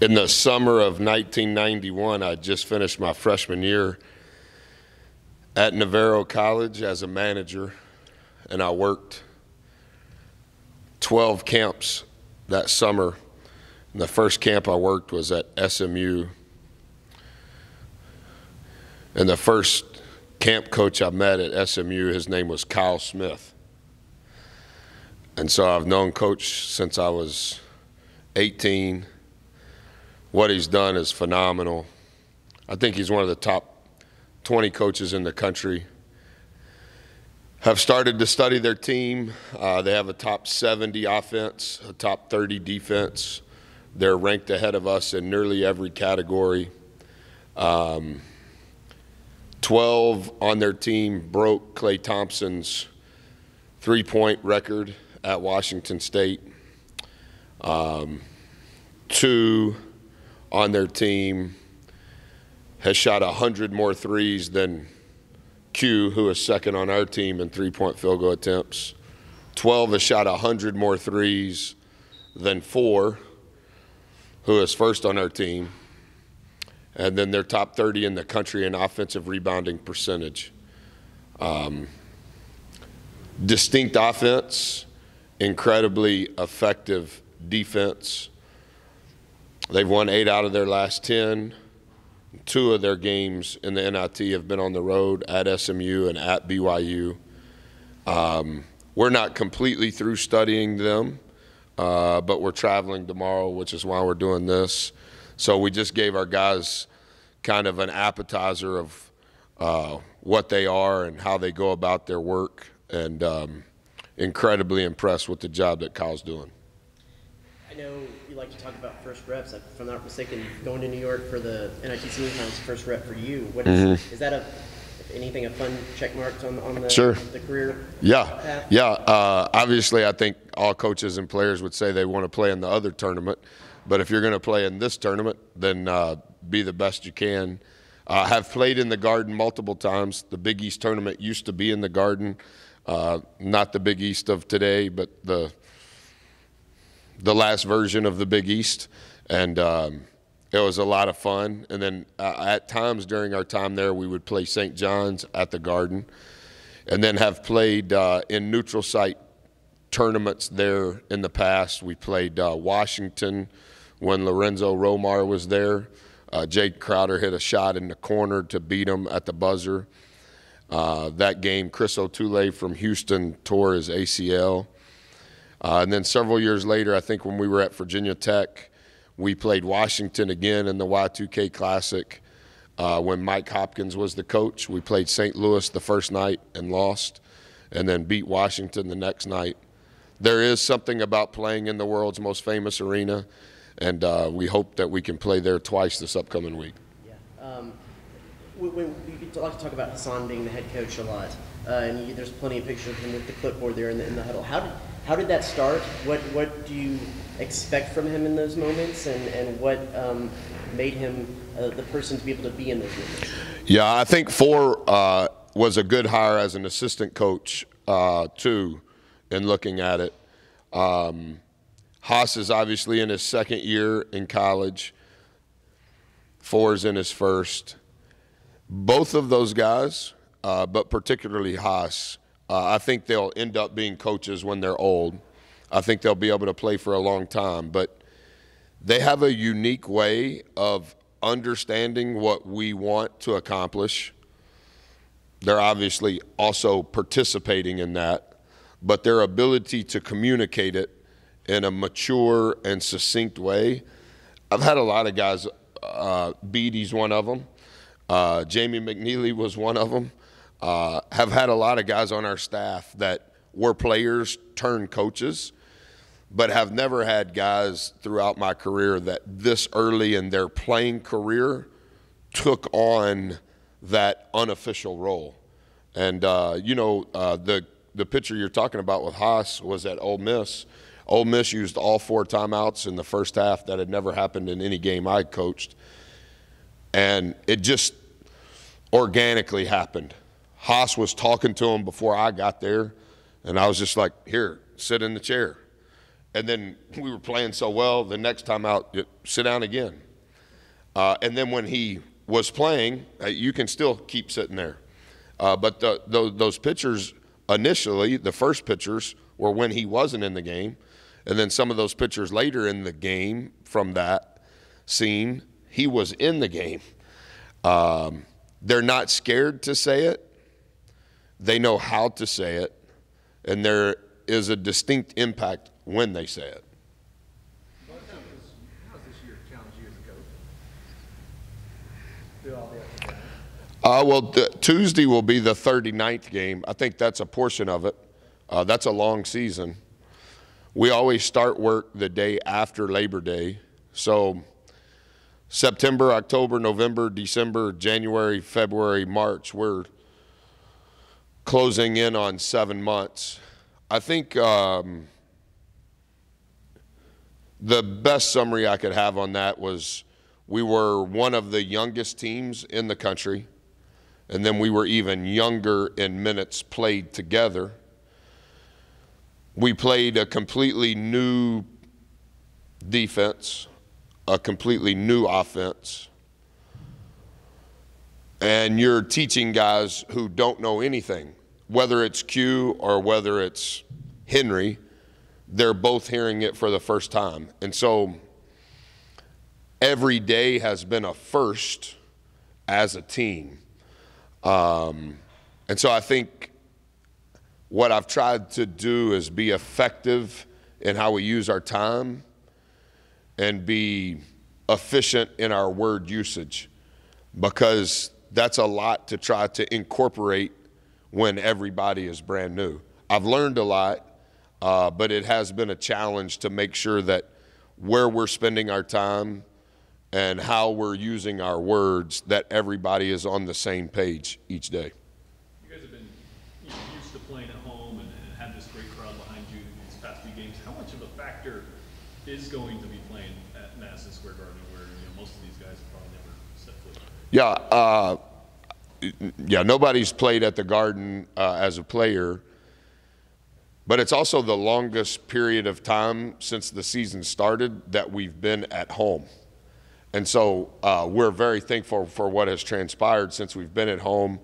In the summer of 1991, I just finished my freshman year at Navarro College as a manager, and I worked 12 camps that summer. And the first camp I worked was at SMU. And the first camp coach I met at SMU, his name was Kyle Smith. And so I've known Coach since I was 18. What he's done is phenomenal. I think he's one of the top 20 coaches in the country. Have started to study their team. They have a top 70 offense, a top 30 defense. They're ranked ahead of us in nearly every category. 12 on their team broke Klay Thompson's three-point record at Washington State. 2 on their team has shot 100 more threes than Q, who is second on our team in three-point field goal attempts. 12 has shot 100 more threes than 4, who is first on our team. And then they're top 30 in the country in offensive rebounding percentage. Distinct offense, incredibly effective defense. They've won 8 out of their last 10. 2 of their games in the NIT have been on the road at SMU and at BYU. We're not completely through studying them, but we're traveling tomorrow, which is why we're doing this. So we just gave our guys kind of an appetizer of what they are and how they go about their work, and incredibly impressed with the job that Kyle's doing. I know you like to talk about first reps. If I'm not mistaken, going to New York for the NIT semifinals, first rep for you. What is that if anything, a fun check mark on the, Sure. the career path? Obviously, I think all coaches and players would say they want to play in the other tournament. But if you're going to play in this tournament, then be the best you can. Have played in the Garden multiple times. The Big East tournament used to be in the Garden, not the Big East of today, but the last version of the Big East. And it was a lot of fun. And then at times during our time there, we would play St. John's at the Garden, and then have played in neutral site tournaments there in the past. We played Washington when Lorenzo Romar was there. Jake Crowder hit a shot in the corner to beat him at the buzzer. That game, Chris O'Toole from Houston tore his ACL. And then several years later, I think when we were at Virginia Tech, we played Washington again in the Y2K Classic when Mike Hopkins was the coach. We played St. Louis the first night and lost, and then beat Washington the next night. There is something about playing in the world's most famous arena, and we hope that we can play there twice this upcoming week. Yeah. When you like to talk about Hassan being the head coach a lot, and there's plenty of pictures of him with the clipboard there in the huddle. How did that start? What do you expect from him in those moments, and what made him the person to be able to be in those moments? Yeah, I think Four was a good hire as an assistant coach too, in looking at it. Haas is obviously in his second year in college. Four's in his first. Both of those guys, but particularly Haas, I think they'll end up being coaches when they're old. I think they'll be able to play for a long time. But they have a unique way of understanding what we want to accomplish. They're obviously also participating in that. But their ability to communicate it in a mature and succinct way. I've had a lot of guys, Beatty's one of them, Jamie McNeely was one of them, have had a lot of guys on our staff that were players turned coaches, but have never had guys throughout my career that this early in their playing career took on that unofficial role. And, the picture you're talking about with Haas was at Ole Miss. Ole Miss used all 4 timeouts in the first half. That had never happened in any game I coached. And it just organically happened. Haas was talking to him before I got there, and I was just like, here, sit in the chair. And then we were playing so well, the next time out, sit down again. And then when he was playing, you can still keep sitting there. But those pitchers initially, the first pitchers, were when he wasn't in the game. And then some of those pitchers later in the game from that scene, he was in the game. They're not scared to say it. They know how to say it. And there is a distinct impact when they say it. How has this year challenged you as a coach? Do all the ups and downs? Tuesday will be the 39th game. I think that's a portion of it. That's a long season. We always start work the day after Labor Day. So September, October, November, December, January, February, March, we're closing in on 7 months. I think the best summary I could have on that was we were one of the youngest teams in the country, and then we were even younger in minutes played together. We played a completely new defense, a completely new offense, and you're teaching guys who don't know anything, whether it's Q or whether it's Henry. They're both hearing it for the first time. And so every day has been a first as a team. And so I think what I've tried to do is be effective in how we use our time and be efficient in our word usage, because that's a lot to try to incorporate when everybody is brand new. I've learned a lot. But it has been a challenge to make sure that where we're spending our time and how we're using our words, that everybody is on the same page each day. You guys have been used to playing at home and had this great crowd behind you these past few games. How much of a factor is going to be playing at Madison Square Garden, where most of these guys have probably never set foot? Yeah, nobody's played at the Garden as a player. But it's also the longest period of time since the season started that we've been at home. And so we're very thankful for what has transpired since we've been at home,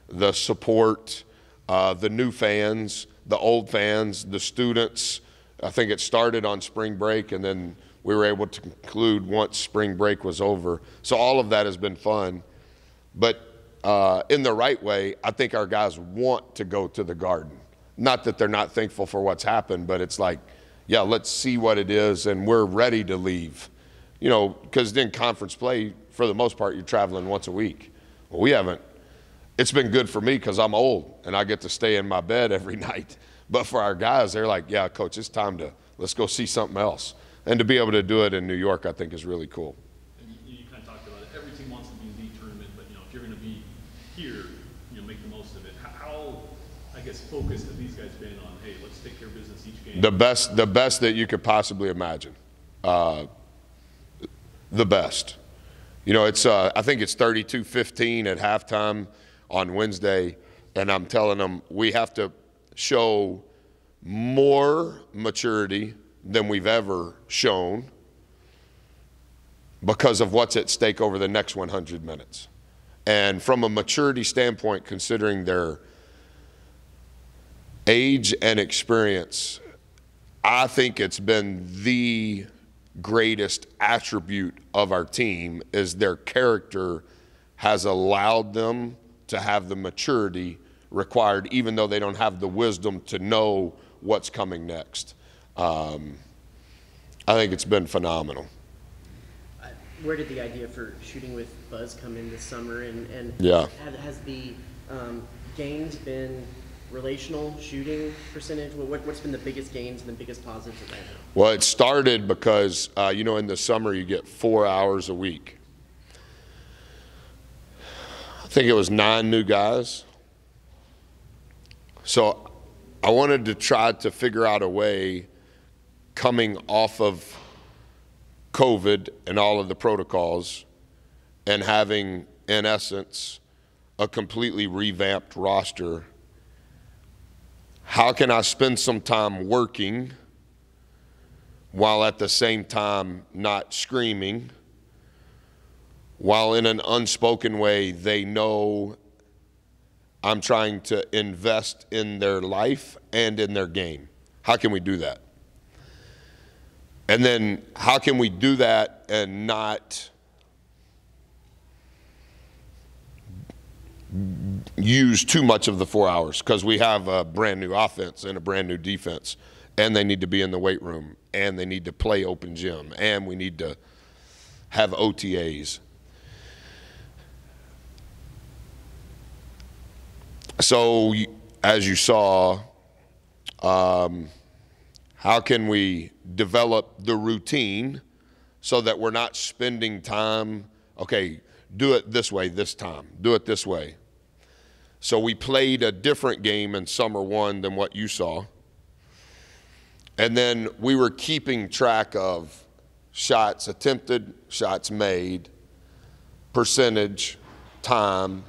the support, the new fans, the old fans, the students. I think it started on spring break, and then we were able to conclude once spring break was over. So all of that has been fun. But in the right way, I think our guys want to go to the Garden. Not that they're not thankful for what's happened, but it's like, yeah, let's see what it is, and we're ready to leave. Because then conference play, for the most part, you're traveling once a week. Well, we haven't. It's been good for me because I'm old, and I get to stay in my bed every night. But for our guys, they're like, yeah, Coach, it's time let's go see something else. And to be able to do it in New York, I think is really cool. And you kind of talked about it. Every team wants to be in the tournament, but if you're going to be here, make the most of it. How I guess focused have these guys been on, hey, let's take care of business each game? The best that you could possibly imagine. The best. It's I think it's 32-15 at halftime on Wednesday, and I'm telling them we have to show more maturity than we've ever shown because of what's at stake over the next 100 minutes. And from a maturity standpoint, considering their age and experience, I think it's been the greatest attribute of our team is their character has allowed them to have the maturity required, even though they don't have the wisdom to know what's coming next. I think it's been phenomenal. Where did the idea for shooting with Buzz come in this summer? And yeah. Has the gains been relational shooting percentage? What's been the biggest gains and the biggest positives of that? Well, it started because, in the summer you get 4 hours a week. I think it was 9 new guys. So I wanted to try to figure out a way coming off of COVID and all of the protocols and having, in essence, a completely revamped roster. How can I spend some time working while at the same time not screaming, while in an unspoken way they know I'm trying to invest in their life and in their game. How can we do that? And then how can we do that and not use too much of the 4 hours? Because we have a brand new offense and a brand new defense, and they need to be in the weight room, and they need to play open gym, and we need to have OTAs. So as you saw, how can we develop the routine so that we're not spending time, okay, do it this way this time, do it this way. So we played a different game in summer one than what you saw. And then we were keeping track of shots attempted, shots made, percentage, time.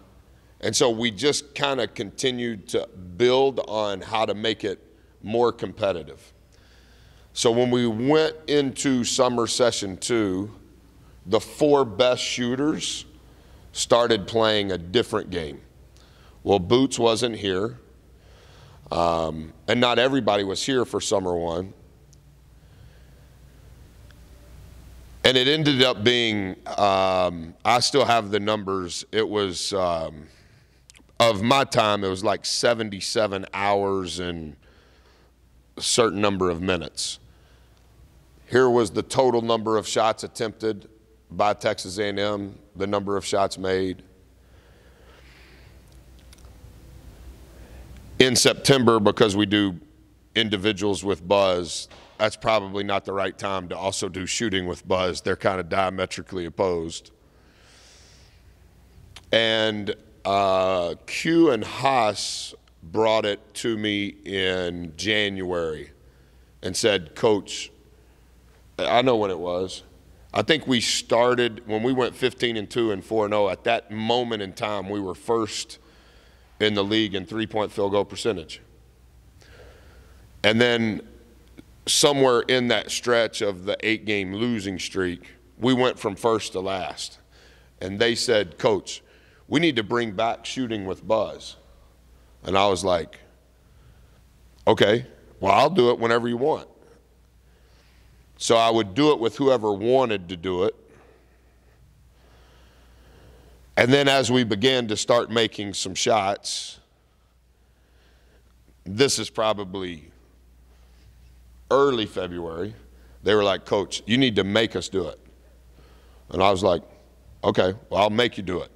And so we just kind of continued to build on how to make it more competitive. So when we went into summer session 2, the 4 best shooters started playing a different game. Well, Boots wasn't here, and not everybody was here for summer 1. And it ended up being, I still have the numbers, it was, of my time, it was like 77 hours and a certain number of minutes. Here was the total number of shots attempted by Texas A&M, the number of shots made. In September, because we do individuals with Buzz, that's probably not the right time to also do shooting with Buzz. They're kind of diametrically opposed. And Q and Haas brought it to me in January and said, Coach, I know when it was. I think we started, when we went 15-2 and 4-0, at that moment in time, we were first in the league in three-point field goal percentage. And then somewhere in that stretch of the 8-game losing streak, we went from first to last. And they said, Coach, we need to bring back shooting with Buzz. And I was like, okay, well, I'll do it whenever you want. So I would do it with whoever wanted to do it. And then as we began to start making some shots, this is probably early February, they were like, Coach, you need to make us do it. And I was like, okay, well, I'll make you do it.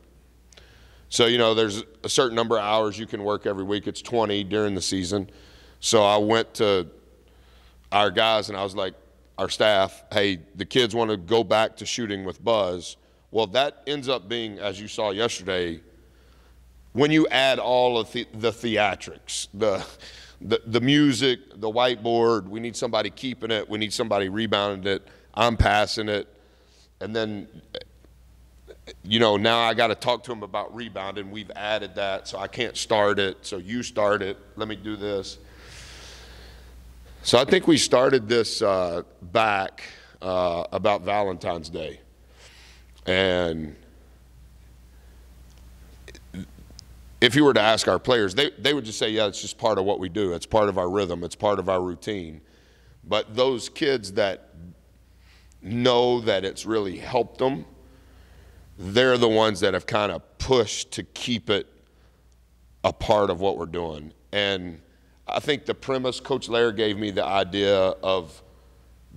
So, you know, there's a certain number of hours you can work every week. It's 20 during the season. So I went to our guys and I was like, our staff, hey, the kids want to go back to shooting with Buzz. Well, that ends up being, as you saw yesterday, when you add all of the theatrics, the music, the whiteboard, we need somebody keeping it, we need somebody rebounding it, I'm passing it, and then, you know, now I got to talk to them about rebounding. We've added that, so I can't start it, so you start it, let me do this. So I think we started this back about Valentine's Day. And if you were to ask our players, they would just say, yeah, it's just part of what we do. It's part of our rhythm. It's part of our routine. But those kids that know that it's really helped them, they're the ones that have kind of pushed to keep it a part of what we're doing. And I think the premise, Coach Lair gave me the idea of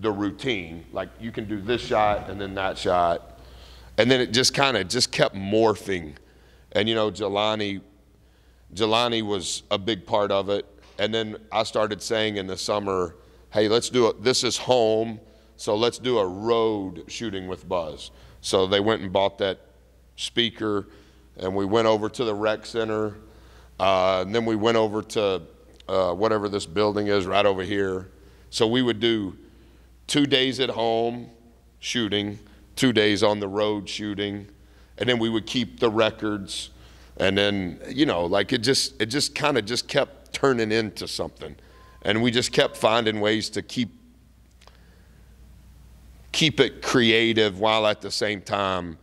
the routine. Like, you can do this shot and then that shot. And then it just kind of just kept morphing. And, you know, Jelani was a big part of it. And then I started saying in the summer, hey, let's do it. This is home, so let's do a road shooting with Buzz. So they went and bought that speaker, and we went over to the rec center. And then we went over to whatever this building is right over here. So we would do 2 days at home shooting, 2 days on the road shooting, and then we would keep the records. And then, you know, like it just kind of just kept turning into something. And we just kept finding ways to keep keep it creative while at the same time,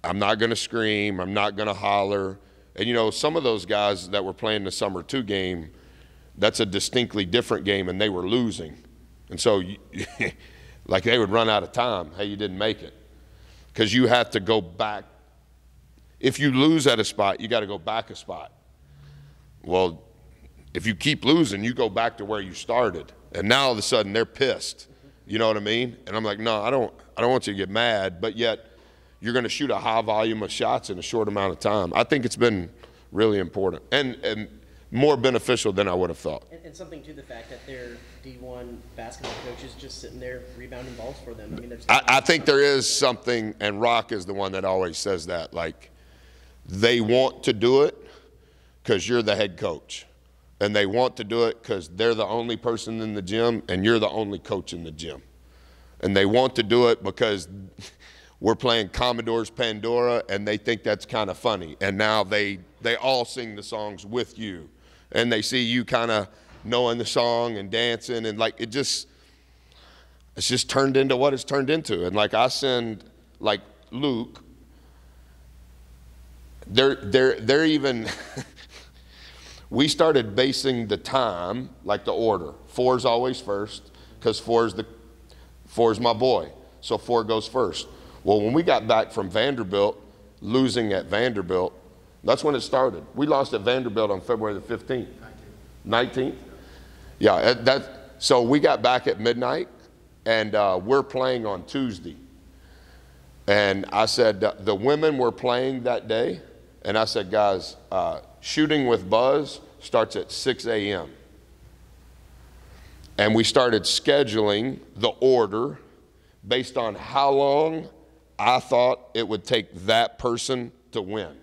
I'm not going to scream, I'm not going to holler. And, you know, some of those guys that were playing the summer 2 game, that's a distinctly different game, and they were losing. And so, like, they would run out of time. Hey, you didn't make it. Because you have to go back. If you lose at a spot, you got to go back a spot. Well, if you keep losing, you go back to where you started. And now all of a sudden they're pissed. You know what I mean? And I'm like, no, I don't want you to get mad, but yet you're going to shoot a high volume of shots in a short amount of time. I think it's been really important and more beneficial than I would have thought. And something to the fact that their D1 basketball coach is just sitting there rebounding balls for them. I mean, I think there is something, and Rock is the one that always says that, like, they want to do it because you're the head coach. And they want to do it because they're the only person in the gym and you're the only coach in the gym. And they want to do it because we're playing Commodore's Pandora and they think that's kind of funny. And now they all sing the songs with you. And they see you kind of knowing the song and dancing, and like it's just turned into what it's turned into. And like I send, like Luke, they're even we started basing the time, like the order. 4's always first, because 4's my boy. So 4 goes first. Well, when we got back from Vanderbilt, losing at Vanderbilt, that's when it started. We lost at Vanderbilt on February the 15th. 19th? Yeah, so we got back at midnight, and we're playing on Tuesday. And I said, the women were playing that day, and I said, guys, shooting with Buzz starts at 6 a.m. And we started scheduling the order based on how long I thought it would take that person to win.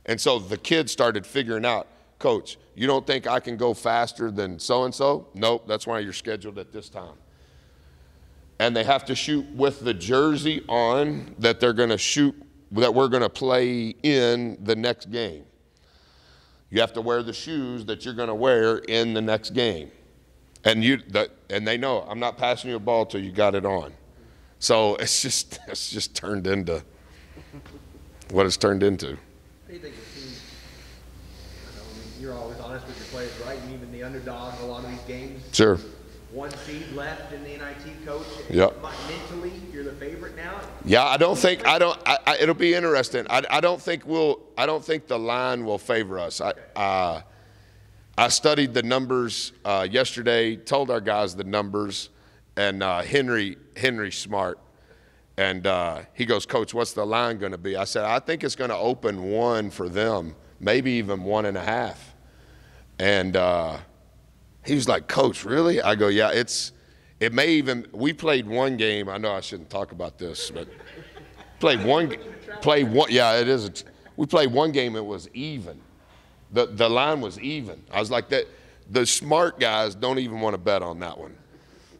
And so the kids started figuring out, Coach, you don't think I can go faster than so-and-so? Nope, that's why you're scheduled at this time. And they have to shoot with the jersey on that they're going to shoot, that we're going to play in the next game. You have to wear the shoes that you're going to wear in the next game. And they know, I'm not passing you a ball till you got it on. So it's just turned into what it's turned into. What do you think the team, you're always honest with your players, right? And even the underdog in a lot of these games. Sure. 1 seed left in the NIT, Coach. Yep. Mentally, you're the favorite now. Yeah, it'll be interesting. I don't think the line will favor us. I studied the numbers yesterday, told our guys the numbers, and Henry's smart. And he goes, Coach, what's the line going to be? I said, I think it's going to open 1 for them, maybe even 1.5. And he was like, Coach, really? I go, yeah, it may even, we played one game. I know I shouldn't talk about this, but yeah, it is. We played one game, it was even. The line was even. I was like, that. The smart guys don't even want to bet on that one.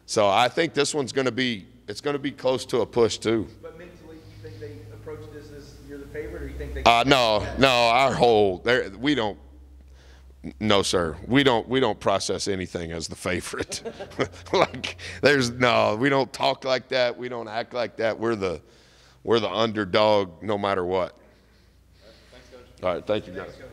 So I think this one's going to be, it's going to be close to a push too. But mentally, you think they approach this as you're the favorite, or you think they? No, our whole, we don't. No, sir. We don't process anything as the favorite. Like we don't talk like that. We don't act like that. We're the underdog no matter what. Thanks, Coach. All right, thank you, guys.